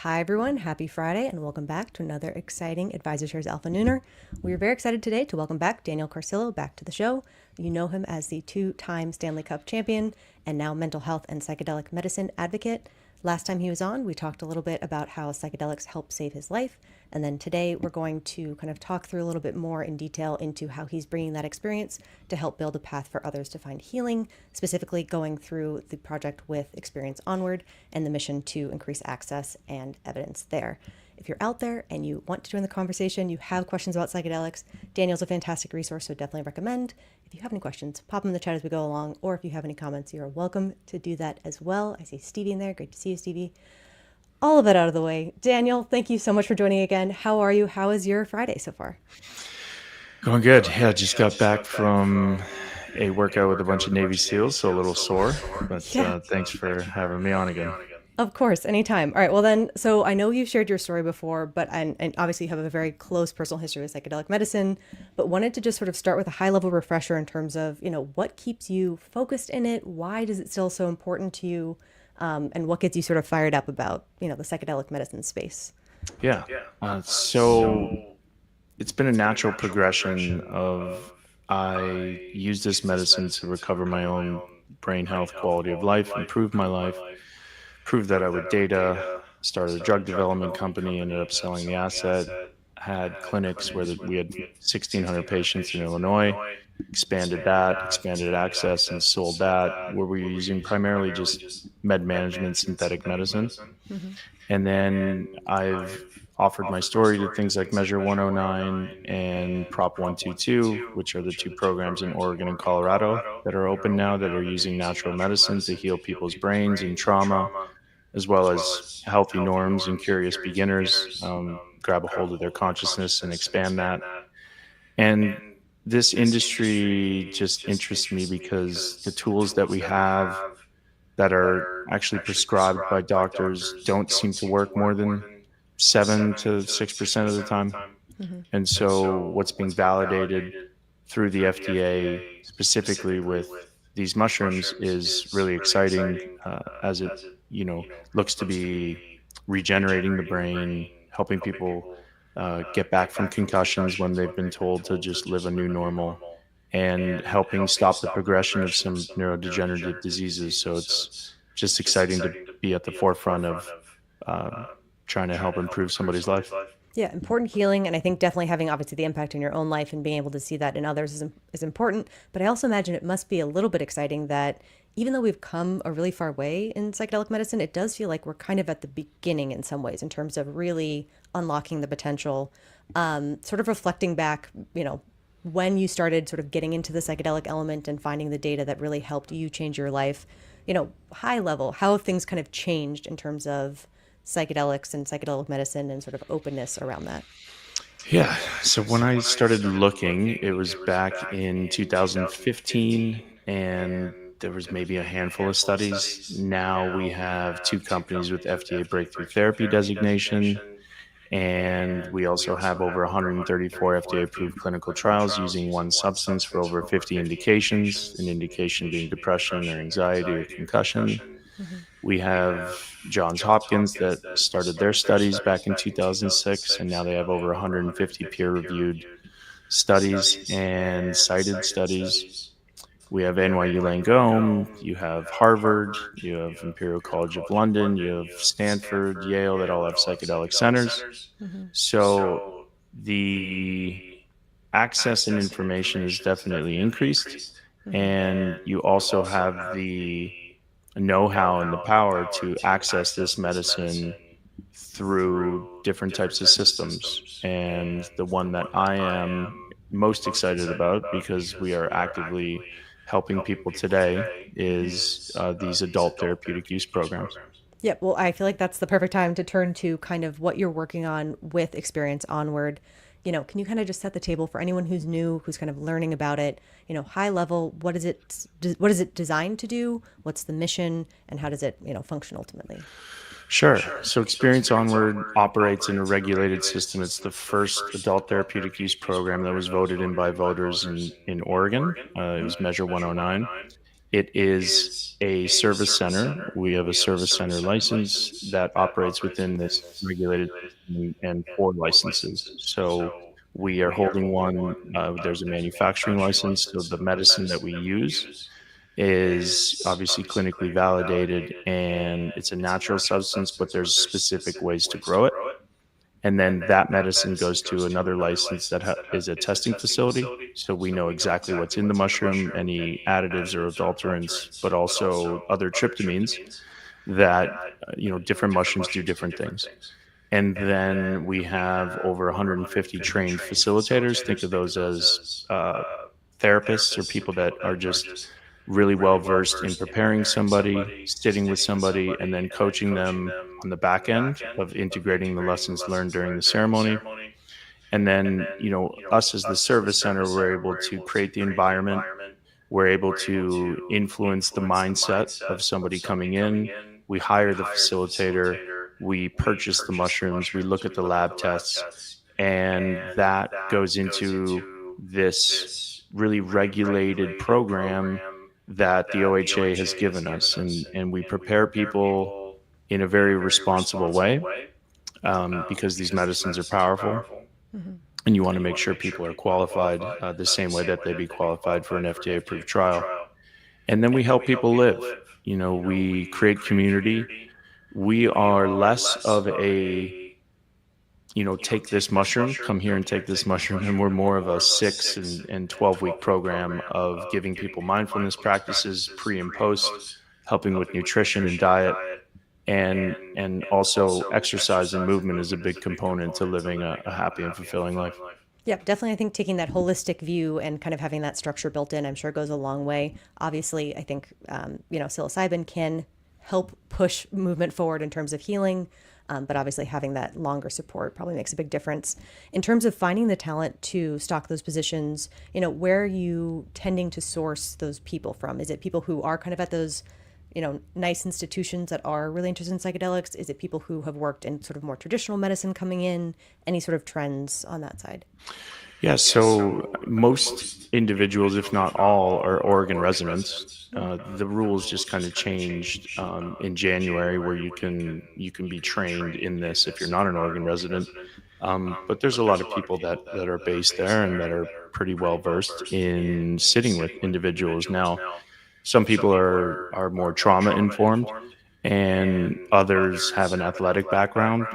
Hi, everyone. Happy Friday, and welcome back to another exciting AdvisorShares AlphaNooner. We are very excited today to welcome back Daniel Carcillo back to the show. You know him as the two-time Stanley Cup champion and now mental health and psychedelic medicine advocate. Last time he was on, we talked a little bit about how psychedelics helped save his life. And then today we're going to kind of talk through a little bit more in detail into how he's bringing that experience to help build a path for others to find healing, specifically going through the project with Experience Onward and the mission to increase access and evidence there. If you're out there and you want to join the conversation, you have questions about psychedelics, Daniel's a fantastic resource, so definitely recommend. If you have any questions, pop them in the chat as we go along, or if you have any comments, you're welcome to do that as well. I see Stevie in there. Great to see you, Stevie. All of that out of the way. Daniel, thank you so much for joining again. How are you? How is your Friday so far? Going good. Yeah, just got back from a workout with a bunch of Navy SEALs, so a little sore, but thanks for having me on again. Of course, anytime. All right, well then, so I know you've shared your story before, but and obviously you have a very close personal history with psychedelic medicine, but wanted to just sort of start with a high-level refresher in terms of, what keeps you focused in it? Why is it still so important to you? And what gets you sort of fired up about, the psychedelic medicine space? Yeah. So it's been a natural progression of I use this medicine to recover my own brain health, quality of life, improve my life, prove that I would data, started a drug development company, ended up selling the asset, had clinics where we had 1,600 patients in Illinois, expanded access and sold that, where we were using primarily just med management, synthetic medicine. Mm-hmm. And then I've offered my story to things like Measure 109 and Prop 122, which are the two programs in Oregon and Colorado that are open now that are using natural medicine to heal people's brains and trauma, as well as healthy norms and curious beginners, grab a hold of their consciousness and expand that. And this industry just interests me because the tools that we have that are actually prescribed by doctors don't seem to work more than 7 to 6% of the time. Mm-hmm. And so what's being validated through the FDA specifically with these mushrooms is really exciting, as it, looks to be regenerating the brain, helping people get back from concussions when they've been told to just live a new normal, and helping stop the progression of some neurodegenerative diseases. So it's just exciting to be at the forefront of trying to help improve somebody's life. Yeah, important healing. And I think definitely having obviously the impact in your own life and being able to see that in others is important. But I also imagine it must be a little bit exciting that even though we've come a really far way in psychedelic medicine, it does feel like we're kind of at the beginning in some ways in terms of really unlocking the potential, sort of reflecting back, when you started sort of getting into the psychedelic element and finding the data that really helped you change your life, high level, how have things kind of changed in terms of psychedelics and psychedelic medicine and sort of openness around that? Yeah. So when I started looking, it was back in 2015, and there was maybe a handful of studies. Now we have two companies with FDA breakthrough therapy designation, and we also have over 134 FDA approved clinical trials using one substance for over 50 indications, an indication being depression or anxiety or concussion. Mm-hmm. We have Johns Hopkins that started their studies back in 2006, and now they have over 150 peer-reviewed studies and cited studies. We have NYU Langone, you have Harvard, you have Imperial College of London, you have Stanford, Yale, that all have psychedelic centers. Mm-hmm. So the access and information is definitely increased, Mm-hmm. and you also have the know-how and the power to access this medicine through different types of systems. And the one that I am most excited about, because we are actively helping people today, is these adult therapeutic use programs. Yeah, well, I feel like that's the perfect time to turn to kind of what you're working on with Experience Onward. Can you kind of just set the table for anyone who's new, who's kind of learning about it, high level, what is it designed to do? What's the mission, and how does it, function ultimately? Sure. So Experience Onward operates in a regulated system. It's the first adult therapeutic use program that was voted in by voters in Oregon. It was Measure 109. It is a service center. We have a service center license that operates within this regulated system and 4 licenses. So we are holding one. There's a manufacturing license. So the medicine that we use is obviously clinically validated and it's a natural substance, but there's specific ways to grow it. And then that medicine goes to another license that is a testing facility. So we know exactly what's in the mushroom, any additives or adulterants, but also other tryptamines that, different mushrooms do different things. And then we have over 150 trained facilitators. Think of those as therapists or people that are just really well versed in preparing somebody, sitting with somebody, and then coaching them on the back end of integrating the lessons learned during the ceremony. And then, us as the service center, we're able to create the environment. We're able to influence the mindset of somebody coming in. We hire the facilitator. We purchase the mushrooms. We look at the lab tests. And that goes into this really regulated program that the OHA has given us. And we prepare people in a very responsible way because these medicines are powerful. Mm-hmm. And you want to make sure people are qualified the same way that they be qualified for an FDA-approved trial. And then we help people live. We create community. We are less of a, take this mushroom, come here and take this mushroom. And we're more of a 6 and 12-week program of giving people mindfulness practices pre and post, helping with nutrition and diet. And also exercise and movement is a big component to living a happy and fulfilling life. Yeah, definitely. I think taking that holistic view and kind of having that structure built in, I'm sure goes a long way. Obviously, I think, psilocybin can help push movement forward in terms of healing. But obviously having that longer support probably makes a big difference. In terms of finding the talent to stock those positions, where are you tending to source those people from? Is it people who are kind of at those nice institutions that are really interested in psychedelics? Is it people who have worked in sort of more traditional medicine coming in? Any sort of trends on that side? Yeah, so most individuals, if not all, are Oregon residents. The rules just kind of changed in January, where you can be trained in this if you're not an Oregon resident. But there's a lot of people that are based there and that are pretty well versed in sitting with individuals. Now, some people are more trauma informed, and others have an athletic background.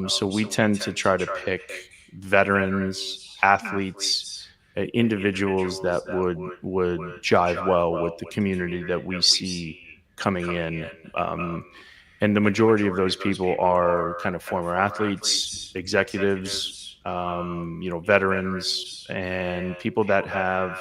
So we tend to try to pick veterans, athletes, individuals that would jive well with the community that we see coming in. And the majority of those people are kind of former athletes, executives, veterans, and people that have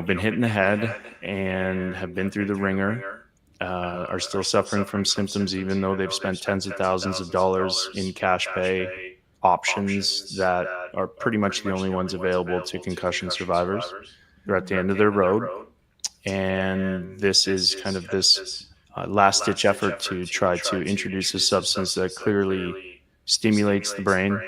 been hit in the head and have been through the ringer, are still suffering from symptoms, even though they've spent tens of thousands of dollars in cash pay options that are pretty much the only ones available to concussion survivors. They're at the end of their road. And this is kind of this last ditch effort to try to introduce a substance that clearly stimulates the brain,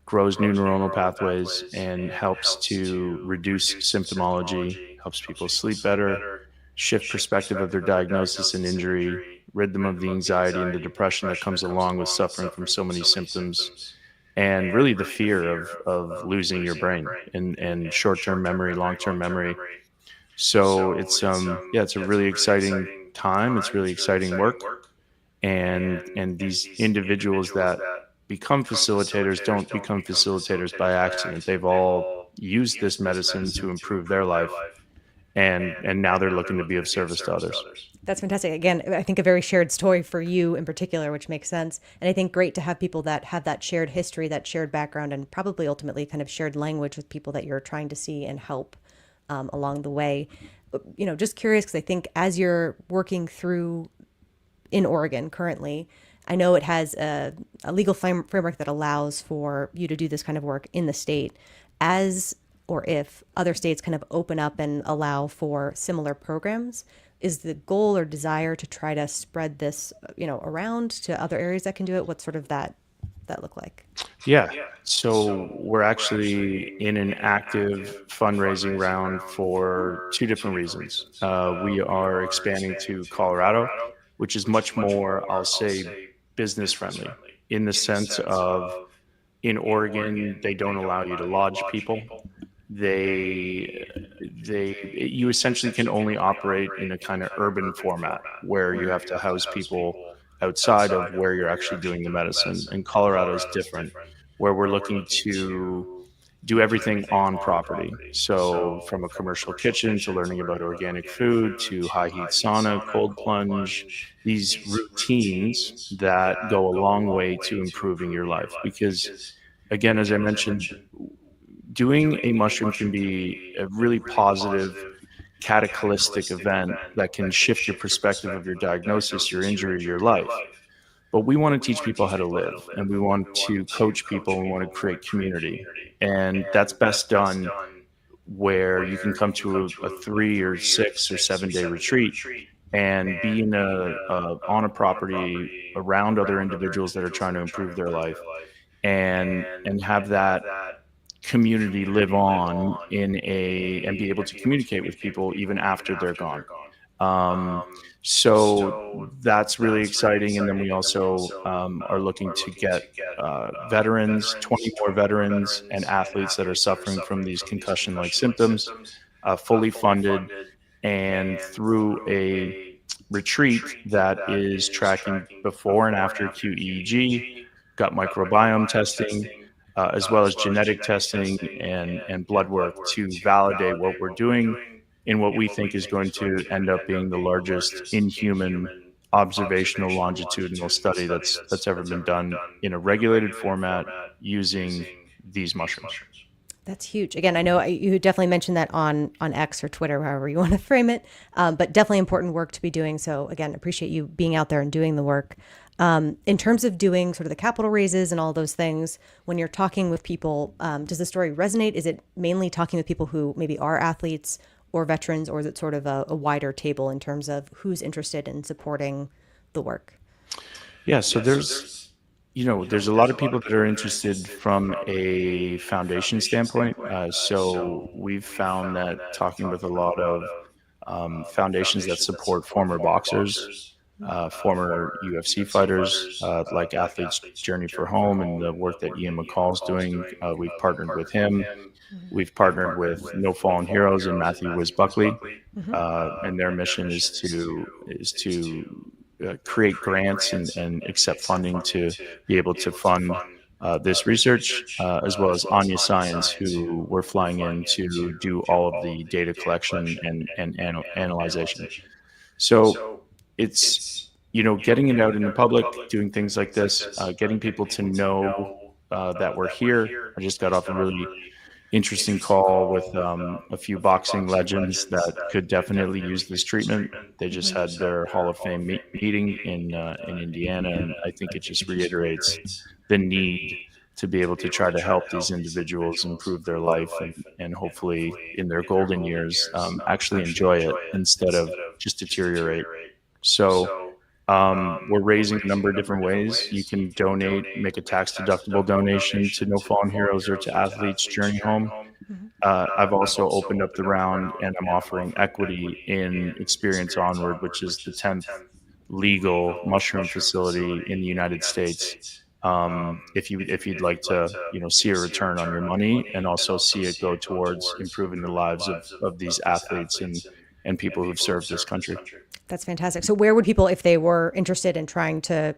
grows new neuronal pathways, and helps to reduce symptomology, helps people sleep better, shift perspective of their diagnosis and injury, rid them of the anxiety and the depression that comes along with suffering from so many symptoms, and really the fear of losing your brain and short-term memory, long-term memory. So it's a really exciting time. It's really exciting work. And these individuals that become facilitators don't become facilitators by accident. They've all used this medicine to improve their life, and now they're looking to be of service to others. That's fantastic. Again, I think a very shared story for you in particular, which makes sense. And I think great to have people that have that shared history, that shared background, and probably ultimately kind of shared language with people that you're trying to see and help along the way. Just curious, because I think as you're working through in Oregon currently, I know it has a legal framework that allows for you to do this kind of work in the state. As or if other states kind of open up and allow for similar programs, is the goal or desire to try to spread this, around to other areas that can do it? What's sort of that that look like? Yeah. So we're actually in an active fundraising round for two different reasons. We are expanding to Colorado, which is much more, I'll say, business friendly in the sense of in Oregon, they don't allow you to lodge people. They you essentially can only operate in a kind of urban format where you have to house people outside of where you're actually doing the medicine. And Colorado is different, where we're looking to do everything on property. So from a commercial kitchen to learning about organic food to high heat sauna, cold plunge, these routines that go a long way to improving your life. Because again, as I mentioned, doing a mushroom can be a really positive cataclysmic event that can shift your perspective of your diagnosis, your injury, your life. But we want to teach people how to live, and we want to coach people, and we want to create community. And that's best done where you can come to a 3 or 6 or 7 day retreat and be on a property around other individuals that are trying to improve their life, and have that community live on and be able to communicate with people even after they're gone. Um, so that's really exciting. And then we also are looking to get veterans, 20 more veterans and athletes that are suffering from these concussion like symptoms, fully funded, and through a retreat that is tracking before and after QEEG, gut microbiome testing, as well as genetic testing and blood work to validate what we're doing in what we think is going to end up being the largest in-human observational longitudinal study that's ever been done in a regulated format using these mushrooms. That's huge. Again, I know you definitely mentioned that on X or Twitter, however you want to frame it, but definitely important work to be doing. So again, appreciate you being out there and doing the work. In terms of doing sort of the capital raises and all those things, when you're talking with people, does the story resonate? Is it mainly talking with people who maybe are athletes or veterans, or is it sort of a wider table in terms of who's interested in supporting the work? Yeah, so there's a lot of people that are interested from a foundation standpoint. So we've found that talking with a lot of foundations that support former boxers, former UFC fighters, like Athletes Journey for Home and the work that Ian McCall's doing. We've partnered with him. We've partnered with No Fallen Heroes and Matthew Wiz Buckley, and their mission is to create grants and accept funding to be able to fund this research, as well as Anya Science, who we're flying in to do all of the data collection and analyzation. So it's getting it out in the public, doing things like this, getting people to know that we're here. I just got off a really interesting call with a few boxing legends that could definitely use this treatment. They just had their Hall of Fame meeting in Indiana, and I think it just reiterates the need to be able to try to help these individuals improve their life and hopefully in their golden years actually enjoy it instead of just deteriorate. So we're raising a number of different ways. You can donate, make a tax deductible donation to No Fallen Heroes or to Athletes Journey Home. I've also opened up the round and I'm offering equity in Experience Onward, which is the 10th legal mushroom facility in the United States. If you'd like to, see a return on your money and also see it go towards improving the lives of these athletes and people who've served this country. That's fantastic. So where would people, if they were interested in trying to,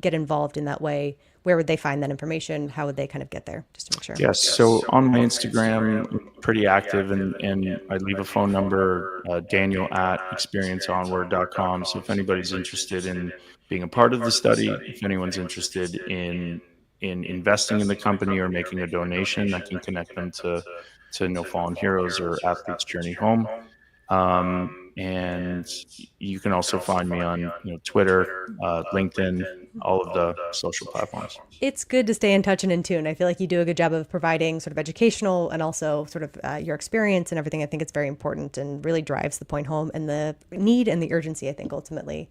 get involved in that way, where would they find that information? How would they kind of get there, just to make sure? Yes. So on my Instagram, I'm pretty active and I leave a phone number, Daniel at experienceonward.com. So if anybody's interested in being a part of the study, if anyone's interested in investing in the company or making a donation, I can connect them to No Fallen Heroes or Athletes Journey Home. And you can also find me on Twitter, LinkedIn, all of the social platforms. It's good to stay in touch and in tune. I feel like you do a good job of providing sort of educational and also sort of your experience and everything. I think it's very important and really drives the point home and the need and the urgency, I think, ultimately.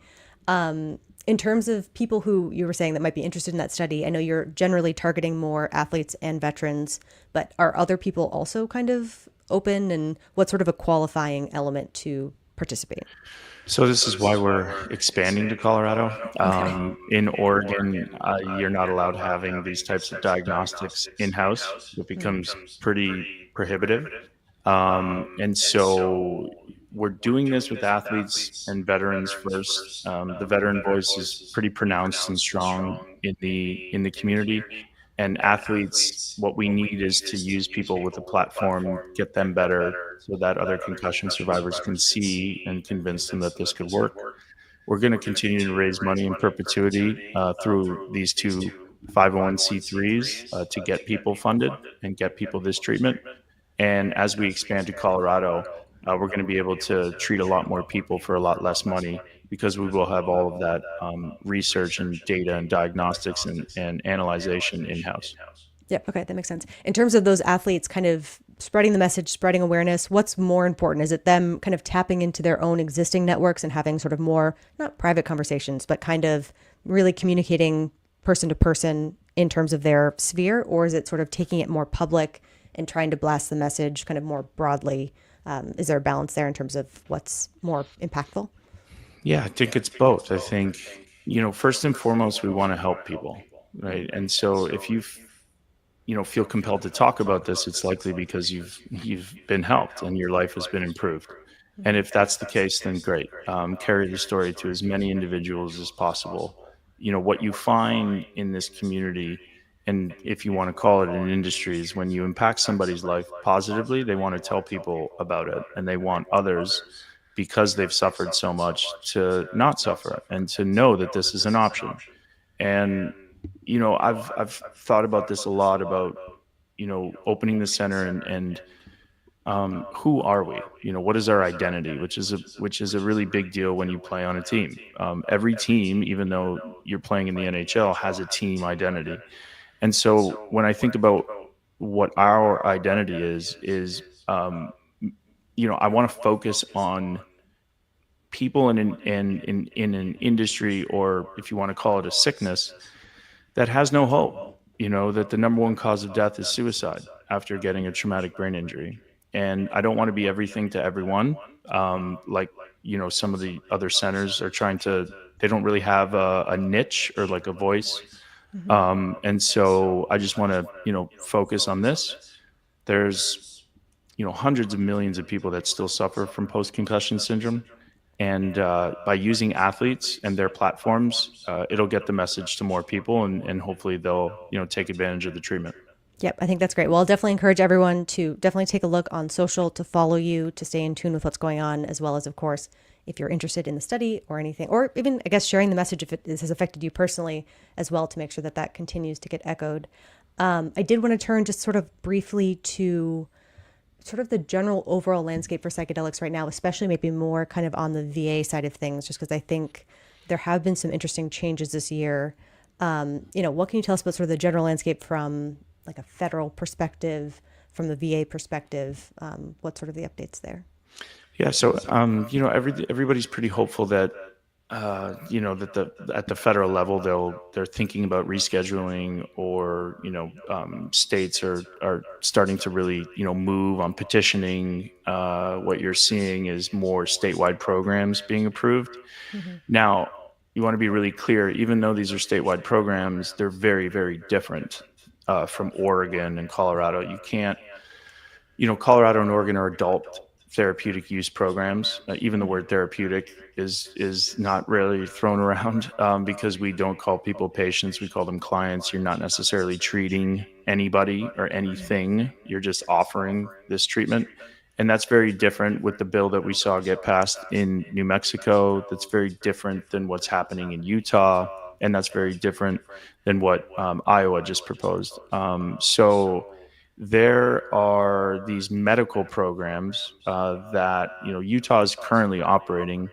In terms of people who you were saying that might be interested in that study, I know you're generally targeting more athletes and veterans, but are other people also kind of open? And what sort of a qualifying element to participate? So this is why we're expanding to Colorado. Okay. In Oregon, you're not allowed having these types of diagnostics in-house. It becomes pretty prohibitive. And so we're doing this with athletes and veterans first. The veteran voice is pretty pronounced and strong in the community. And athletes, what we need is to use people with a platform, get them better, so that other concussion survivors can see and convince them that this could work. We're going to continue to raise money in perpetuity through these two 501c3s to get people funded and get people this treatment. And as we expand to Colorado, we're going to be able to treat a lot more people for a lot less money because we will have all of that research and data and diagnostics and analyzation in-house. Yep. Okay. That makes sense. In terms of those athletes kind of spreading the message, spreading awareness, what's more important? Is it them kind of tapping into their own existing networks and having sort of more, not private conversations, but kind of really communicating person to person in terms of their sphere? Or is it sort of taking it more public and trying to blast the message kind of more broadly? Is there a balance there in terms of what's more impactful? Yeah, I think it's both. I think, first and foremost, we want to help people, right? And so if feel compelled to talk about this, it's likely because you've been helped and your life has been improved. And if that's the case, then great. Carry the story to as many individuals as possible. What you find in this community, and if you want to call it an industry, is when you impact somebody's life positively, they want to tell people about it, and they want others, because they've suffered so much, to not suffer and to know that this is an option. And I've thought about this a lot about opening the center and who are we? What is our identity? Which is a really big deal when you play on a team. Every team, even though you're playing in the NHL, has a team identity. And so when I think about what our identity is I want to focus on people in an industry, or if you want to call it a sickness, that has no hope. That the number one cause of death is suicide after getting a traumatic brain injury. And I don't want to be everything to everyone. Like, some of the other centers are they don't really have a niche or like a voice. And so I just want to, focus on this. There's, hundreds of millions of people that still suffer from post-concussion syndrome. And by using athletes and their platforms, it'll get the message to more people, and hopefully they'll, take advantage of the treatment. Yep, I think that's great. Well, I'll definitely encourage everyone to definitely take a look on social, to follow you, to stay in tune with what's going on, as well as, of course, if you're interested in the study or anything, or even, I guess, sharing the message if this has affected you personally as well, to make sure that that continues to get echoed. I did want to turn just sort of briefly to sort of the general overall landscape for psychedelics right now, especially maybe more kind of on the VA side of things, just because I think there have been some interesting changes this year. What can you tell us about sort of the general landscape from like a federal perspective, from the VA perspective? What sort of the updates there? Yeah. So, everybody's pretty hopeful that, that at the federal level, they're thinking about rescheduling, or, states are starting to really, move on petitioning. What you're seeing is more statewide programs being approved. Mm-hmm. Now, you want to be really clear, even though these are statewide programs, they're very, very different from Oregon and Colorado. You can't, Colorado and Oregon are adult therapeutic use programs. Even the word therapeutic is not really thrown around because we don't call people patients, we call them clients. You're not necessarily treating anybody or anything, you're just offering this treatment. And that's very different with the bill that we saw get passed in New Mexico. That's very different than what's happening in Utah. And that's very different than what Iowa just proposed. So there are these medical programs that Utah is currently operating,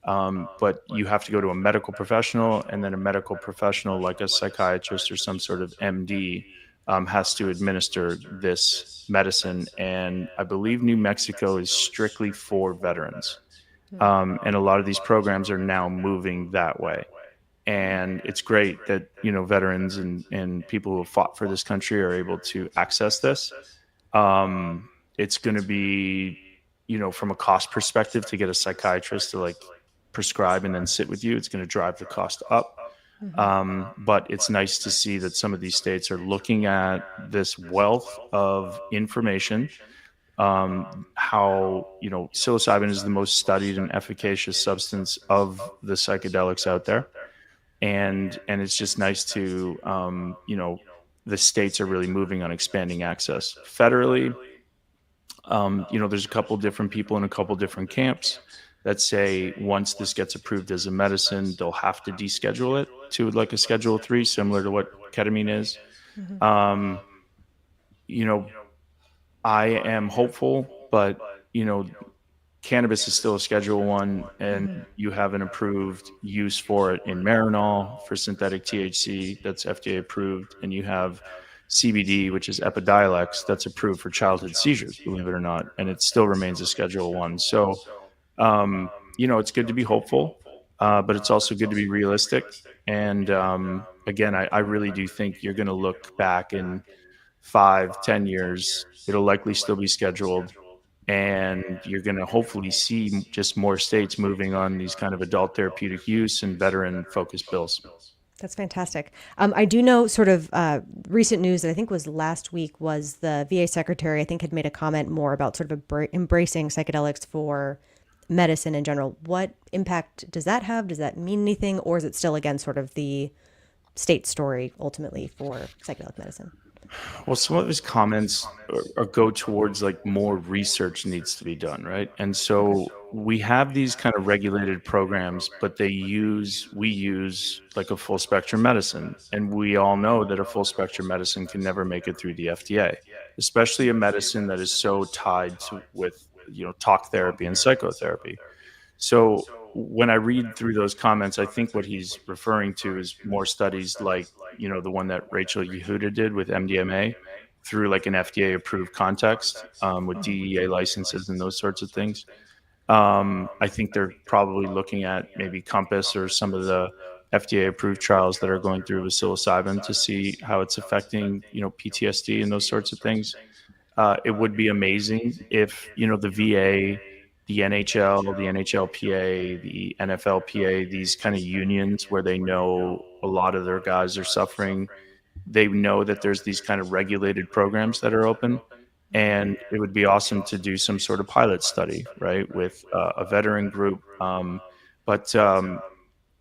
but you have to go to a medical professional, and then a medical professional like a psychiatrist or some sort of MD has to administer this medicine. And I believe New Mexico is strictly for veterans. And a lot of these programs are now moving that way. And it's great that, veterans and people who have fought for this country are able to access this. It's going to be, from a cost perspective, to get a psychiatrist to like prescribe and then sit with you, it's going to drive the cost up. But it's nice to see that some of these states are looking at this wealth of information. How, psilocybin is the most studied and efficacious substance of the psychedelics out there. And it's just nice to, the states are really moving on expanding access federally. There's a couple different people in a couple different camps that say once this gets approved as a medicine, they'll have to deschedule it to like a Schedule 3, similar to what ketamine is. Um, you know, I am hopeful, but cannabis is still a Schedule 1, and you have an approved use for it in Marinol for synthetic THC that's FDA approved, and you have CBD, which is Epidiolex, that's approved for childhood seizures, believe it or not, and it still remains a Schedule 1. So, it's good to be hopeful, but it's also good to be realistic. And again, I really do think you're going to look back in 5, 10 years, it'll likely still be scheduled, and you're going to hopefully see just more states moving on these kind of adult therapeutic use and veteran focused bills. That's fantastic. I do know sort of recent news that I think was last week was the VA secretary, I think, had made a comment more about sort of embracing psychedelics for medicine in general. What impact does that have? Does that mean anything? Or is it still, again, sort of the state story ultimately for psychedelic medicine? Well, some of his comments go towards like more research needs to be done, right? And Okay. so we have these kind of regulated programs, but we use like a full spectrum medicine. And we all know that a full spectrum medicine can never make it through the FDA, especially a medicine that is so tied to with, talk therapy and psychotherapy. So when I read through those comments, I think what he's referring to is more studies like, the one that Rachel Yehuda did with MDMA through like an FDA approved context, with DEA licenses and those sorts of things. I think they're probably looking at maybe Compass or some of the FDA approved trials that are going through with psilocybin to see how it's affecting, PTSD and those sorts of things. It would be amazing if, the VA, the NHL, the NHLPA, the NFLPA, these kind of unions where they know a lot of their guys are suffering, they know that there's these kind of regulated programs that are open. And it would be awesome to do some sort of pilot study, right, with a veteran group. But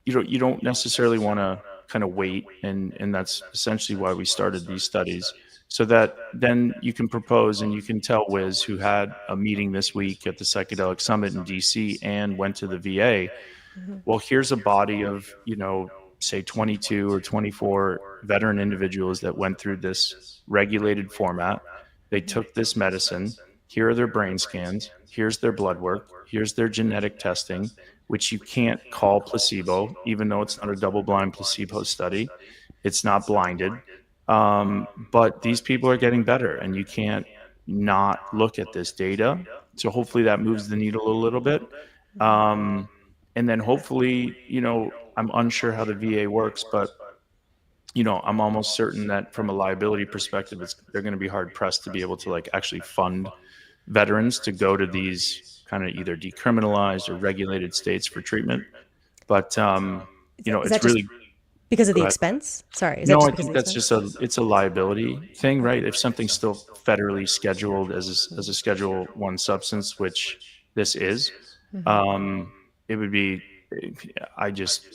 you don't necessarily want to kind of wait, and that's essentially why we started these studies, so that then you can propose and you can tell Wiz, who had a meeting this week at the Psychedelic Summit in DC and went to the VA, well, here's a body of, say 22 or 24 veteran individuals that went through this regulated format. They took this medicine. Here are their brain scans. Here's their blood work. Here's their genetic testing, which you can't call placebo, even though it's not a double blind placebo study. It's not blinded. But these people are getting better, and you can't not look at this data. So hopefully that moves the needle a little bit. Um, and then hopefully, I'm unsure how the VA works, but I'm almost certain that from a liability perspective, they're going to be hard pressed to be able to like actually fund veterans to go to these kind of either decriminalized or regulated states for treatment. But Is that it's just really because of go the ahead. expense? Sorry, is that No, just I because think of the that's expense? just it's a liability thing, right? If something's still federally scheduled as a Schedule 1 substance, which this is, um, it would be. I just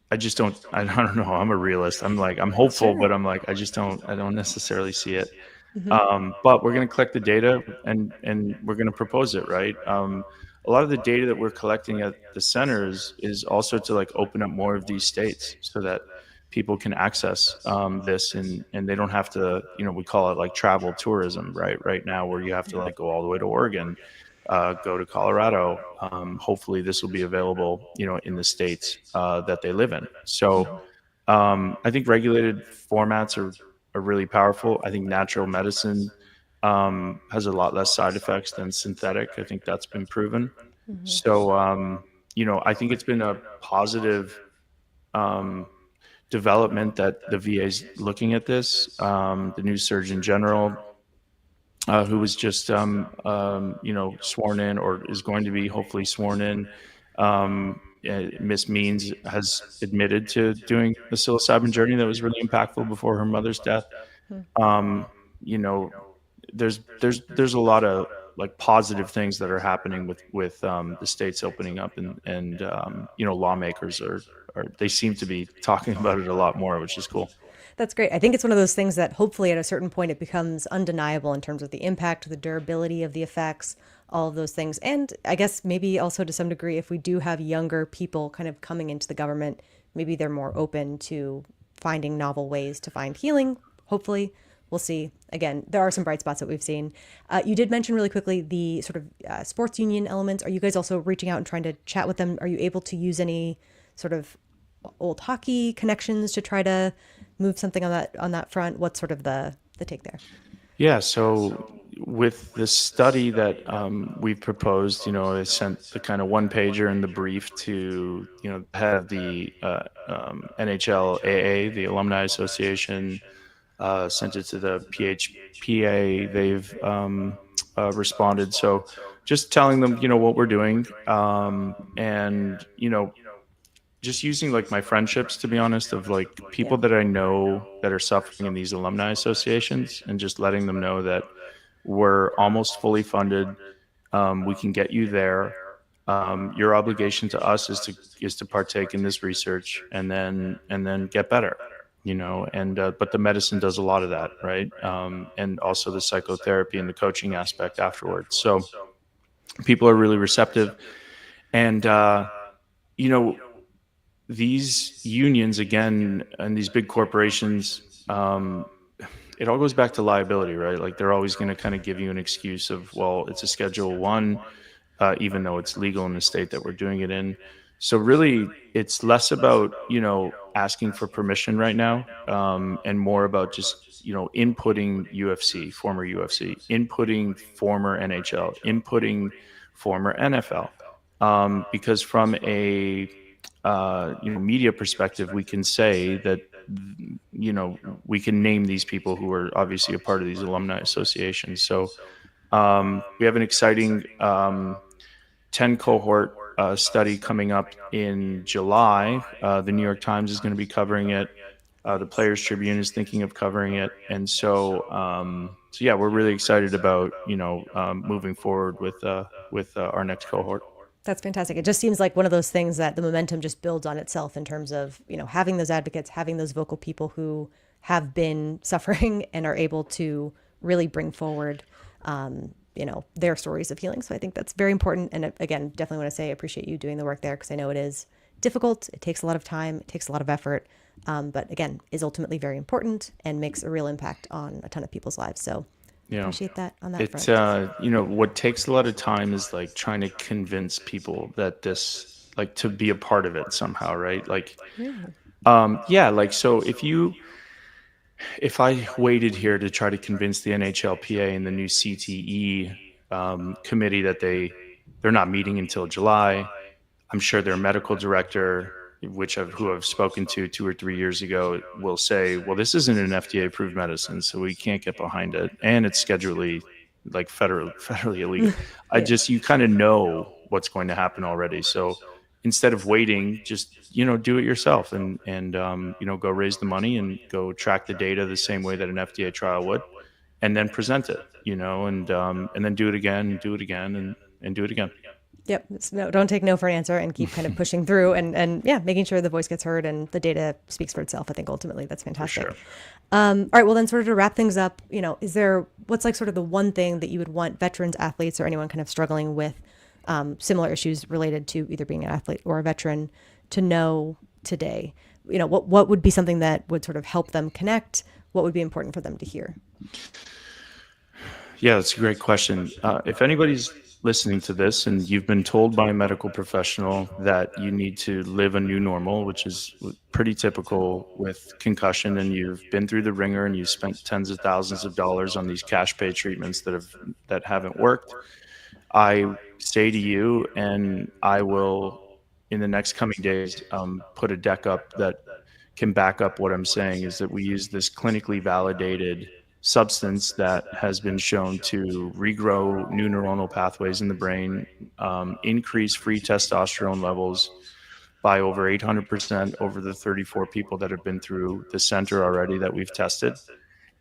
I just don't. I don't know. I'm a realist. I'm like I'm hopeful, Sure. but I'm like I don't necessarily see it. But we're going to collect the data, and we're going to propose it, right? A lot of the data that we're collecting at the centers is also to like open up more of these states so that people can access this, and they don't have to, we call it like travel tourism, right now, where you have to like go all the way to Oregon, go to Colorado. Hopefully this will be available, in the states that they live in. So I think regulated formats are really powerful. I think natural medicine has a lot less side effects than synthetic. I think that's been proven. So, I think it's been a positive development that the VA is looking at this. The new Surgeon General, who was just sworn in, or is going to be hopefully sworn in. Miss Means has admitted to doing a psilocybin journey that was really impactful before her mother's death. Hmm. Um, you know, there's a lot of like positive things that are happening with the states opening up, and lawmakers are they seem to be talking about it a lot more, which is cool. That's great. I think it's one of those things that hopefully at a certain point it becomes undeniable in terms of the impact, the durability of the effects, all of those things. And I guess maybe also to some degree, if we do have younger people kind of coming into the government, maybe they're more open to finding novel ways to find healing. Hopefully, we'll see. Again, there are some bright spots that we've seen. You did mention really quickly the sort of sports union elements. Are you guys also reaching out and trying to chat with them? Are you able to use any sort of old hockey connections to try to move something on that front? What's sort of the take there? Yeah, so with the study that we've proposed, I sent the kind of one pager in the brief to, the head of the NHLAA, the Alumni Association, sent it to the PHPA. They've responded. So just telling them, what we're doing, and, just using like my friendships, to be honest, of like Yeah. people that I know that are suffering in these alumni associations, and just letting them know that we're almost fully funded. We can get you there. Your obligation to us is to partake in this research, and then get better. And but the medicine does a lot of that, right? And also the psychotherapy and the coaching aspect afterwards. So people are really receptive, and you know these unions, again, and these big corporations, it all goes back to liability, right? Like they're always going to kind of give you an excuse of, well, it's a Schedule One, even though it's legal in the state that we're doing it in. So really, it's less about asking for permission right now, and more about just inputting UFC, former UFC, inputting former NHL, inputting former NFL, because from a media perspective, we can say that we can name these people who are obviously a part of these alumni associations. So we have an exciting 10 cohort study coming up in July. The New York Times is going to be covering it. The Players Tribune is thinking of covering it, and so yeah, we're really excited about moving forward with our next cohort. That's fantastic. It just seems like one of those things that the momentum just builds on itself in terms of, having those advocates, having those vocal people who have been suffering and are able to really bring forward, their stories of healing. So I think that's very important. And again, definitely want to say I appreciate you doing the work there, because I know it is difficult. It takes a lot of time. It takes a lot of effort. But again, is ultimately very important and makes a real impact on a ton of people's lives. So Yeah. appreciate that on that It front. what takes a lot of time is like trying to convince people that this, like, to be a part of it somehow, right? Like, Really? yeah, like, so if I waited here to try to convince the NHLPA and the new CTE committee that they're not meeting until July, I'm sure their medical director, who I've spoken to 2 or 3 years ago, will say, "Well, this isn't an FDA-approved medicine, so we can't get behind it, and it's schedulally, like, federally illegal." Yeah. You kind of know what's going to happen already. So instead of waiting, just do it yourself, and go raise the money and go track the data the same way that an FDA trial would, and then present it, and then do it again, do it again, and do it again. Yep. No, don't take no for an answer and keep kind of pushing through and yeah, making sure the voice gets heard and the data speaks for itself. I think ultimately that's For fantastic. sure. All right. Well, then sort of to wrap things up, what's like sort of the one thing that you would want veterans, athletes, or anyone kind of struggling with similar issues related to either being an athlete or a veteran to know today? What would be something that would sort of help them connect? What would be important for them to hear? Yeah, that's a great question. If anybody's listening to this and you've been told by a medical professional that you need to live a new normal, which is pretty typical with concussion, and you've been through the ringer and you've spent tens of thousands of dollars on these cash pay treatments that haven't worked, I say to you, and I will, in the next coming days, put a deck up that can back up what I'm saying, is that we use this clinically validated substance that has been shown to regrow new neuronal pathways in the brain, increase free testosterone levels by over 800% over the 34 people that have been through the center already that we've tested.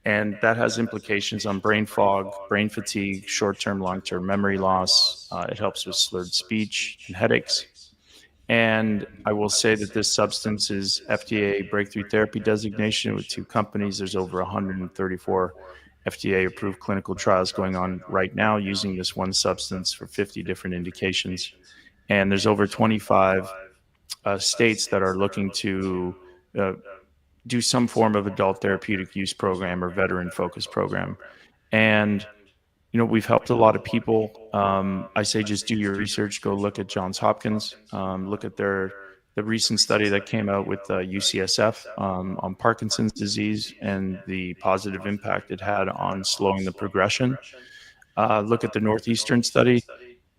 And that has implications on brain fog, brain fatigue, short-term, long-term memory loss. It helps with slurred speech and headaches. And I will say that this substance is FDA breakthrough therapy designation with 2 companies. There's over 134 FDA-approved clinical trials going on right now using this one substance for 50 different indications. And there's over 25 states that are looking to do some form of adult therapeutic use program or veteran focused program. And, we've helped a lot of people. I say just do your research, go look at Johns Hopkins, look at the recent study that came out with UCSF on Parkinson's disease and the positive impact it had on slowing the progression. Look at the Northeastern study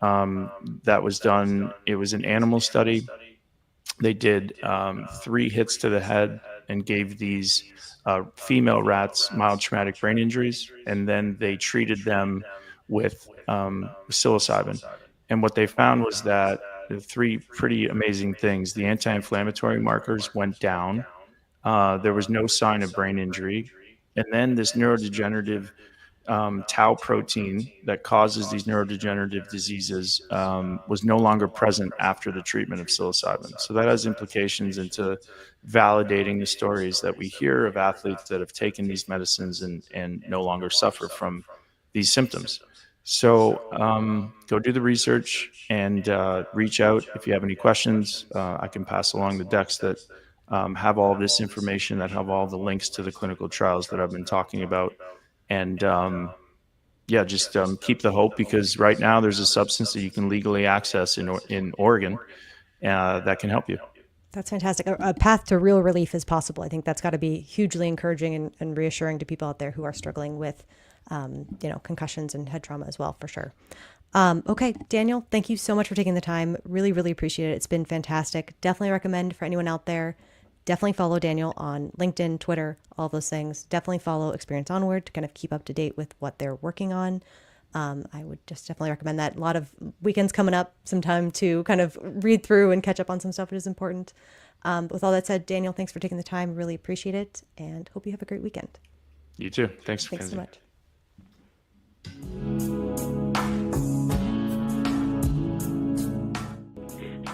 that was done. It was an animal study. They did 3 hits to the head and gave these female rats mild traumatic brain injuries, and then they treated them with psilocybin. And what they found was that the 3 pretty amazing things: the anti-inflammatory markers went down, there was no sign of brain injury, and then this neurodegenerative tau protein that causes these neurodegenerative diseases was no longer present after the treatment of psilocybin. So that has implications into validating the stories that we hear of athletes that have taken these medicines and no longer suffer from these symptoms. So go do the research and reach out if you have any questions. I can pass along the decks that have all this information, that have all the links to the clinical trials that I've been talking about. And just keep the hope, because right now there's a substance that you can legally access in Oregon that can help you. That's fantastic. A path to real relief is possible. I think that's got to be hugely encouraging and reassuring to people out there who are struggling with, concussions and head trauma as well, for sure. Okay, Daniel, thank you so much for taking the time. Really, really appreciate it. It's been fantastic. Definitely recommend for anyone out there. Definitely follow Daniel on LinkedIn, Twitter, all those things. Definitely follow Experience Onward to kind of keep up to date with what they're working on. I would just definitely recommend that. A lot of weekends coming up, some time to kind of read through and catch up on some stuff that is important. With all that said, Daniel, thanks for taking the time. Really appreciate it, and hope you have a great weekend. You too. Thanks so much.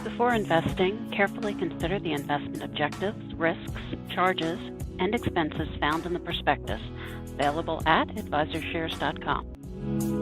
Before investing, carefully consider the investment objectives, risks, charges, and expenses found in the prospectus, available at AdvisorShares.com.